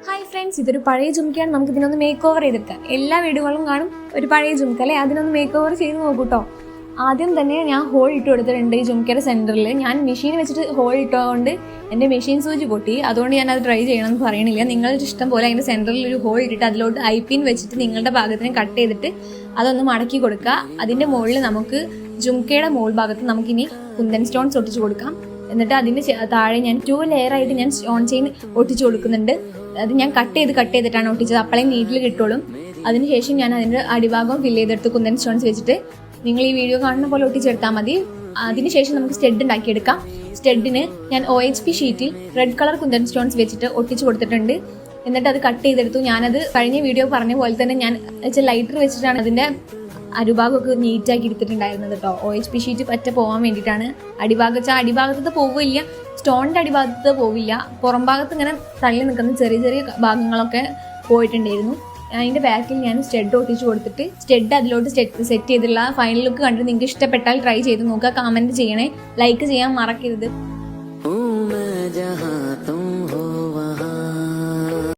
Hi friends, ഇതൊരു പഴയ ജുംക്കയാണ്. നമുക്ക് ഇതിനൊന്ന് മേക്ക് ഓവർ ചെയ്തെടുക്കാം. എല്ലാ വീടുകളും കാണും ഒരു പഴയ ജുംക്ക അല്ലേ? അതിനൊന്ന് മേക്ക് ഓവർ ചെയ്ത് നോക്കൂട്ടോ. ആദ്യം തന്നെ ഞാൻ ഹോൾ ഇട്ട് കൊടുത്തിട്ടുണ്ട് ഈ ജുംക്കയുടെ സെൻറ്ററിൽ. ഞാൻ മെഷീൻ വെച്ചിട്ട് ഹോൾ ഇട്ടുകൊണ്ട് എൻ്റെ മെഷീൻ സൂചി പൊട്ടി. അതുകൊണ്ട് ഞാൻ അത് ട്രൈ ചെയ്യണമെന്ന് പറയണില്ല. നിങ്ങളുടെ ഇഷ്ടം പോലെ അതിൻ്റെ സെൻറ്ററിൽ ഒരു ഹോൾ ഇട്ടിട്ട് അതിലോട്ട് ഐപ്പിൻ വെച്ചിട്ട് നിങ്ങളുടെ ഭാഗത്തിന് കട്ട് ചെയ്തിട്ട് അതൊന്ന് മടക്കി കൊടുക്കുക. അതിൻ്റെ മുകളിൽ നമുക്ക് ജുംക്കയുടെ മുകൾ ഭാഗത്ത് നമുക്കിനി കുന്തൻ സ്റ്റോൺസ് ഒട്ടിച്ച് കൊടുക്കാം. എന്നിട്ട് അതിൻ്റെ താഴെ ഞാൻ 2 ലെയറായിട്ട് ഞാൻ സ്റ്റോൺ ചെയിൻ ഒട്ടിച്ച് കൊടുക്കുന്നുണ്ട്. അത് ഞാൻ കട്ട് ചെയ്തിട്ടാണ് ഒട്ടിച്ചത്. അപ്പോഴേ നീറ്റിൽ കിട്ടുള്ളൂ. അതിനുശേഷം ഞാൻ അതിൻ്റെ അടിഭാഗം ഫില്ല് ചെയ്തെടുത്ത് കുന്തൻ സ്റ്റോൺസ് വെച്ചിട്ട് നിങ്ങൾ ഈ വീഡിയോ കാണുന്ന പോലെ ഒട്ടിച്ചെടുത്താൽ മതി. അതിനുശേഷം നമുക്ക് സ്റ്റഡ് ഉണ്ടാക്കിയെടുക്കാം. സ്റ്റഡിന് ഞാൻ OHP ഷീറ്റിൽ റെഡ് കളർ കുന്തൻ സ്റ്റോൺസ് വെച്ചിട്ട് ഒട്ടിച്ച് കൊടുത്തിട്ടുണ്ട്. എന്നിട്ട് അത് കട്ട് ചെയ്തെടുത്തു. ഞാനത് കഴിഞ്ഞ വീഡിയോ പറഞ്ഞ പോലെ തന്നെ ഞാൻ ലൈറ്റർ വെച്ചിട്ടാണ് അതിൻ്റെ അടിഭാഗമൊക്കെ നീറ്റാക്കി എടുത്തിട്ടുണ്ടായിരുന്നത് കേട്ടോ. OHP ഷീറ്റ് പറ്റ പോകാൻ വേണ്ടിയിട്ടാണ്. അടിഭാഗത്ത് പോവില്ല, സ്റ്റോണിൻ്റെ അടിഭാഗത്ത് പോവില്ല, പുറം ഭാഗത്ത് ഇങ്ങനെ തള്ളി നിൽക്കുന്ന ചെറിയ ചെറിയ ഭാഗങ്ങളൊക്കെ പോയിട്ടുണ്ടായിരുന്നു. അതിൻ്റെ ബാക്കിൽ ഞാൻ സ്റ്റഡ് ഒട്ടിച്ച് കൊടുത്തിട്ട് സ്റ്റഡ് അതിലോട്ട് സെറ്റ് ചെയ്തിട്ടുള്ള ഫൈനൽ ലുക്ക് കണ്ടിട്ട് നിങ്ങൾക്ക് ഇഷ്ടപ്പെട്ടാൽ ട്രൈ ചെയ്ത് നോക്കുക. കമൻറ്റ് ചെയ്യണേ, ലൈക്ക് ചെയ്യാൻ മറക്കരുത്.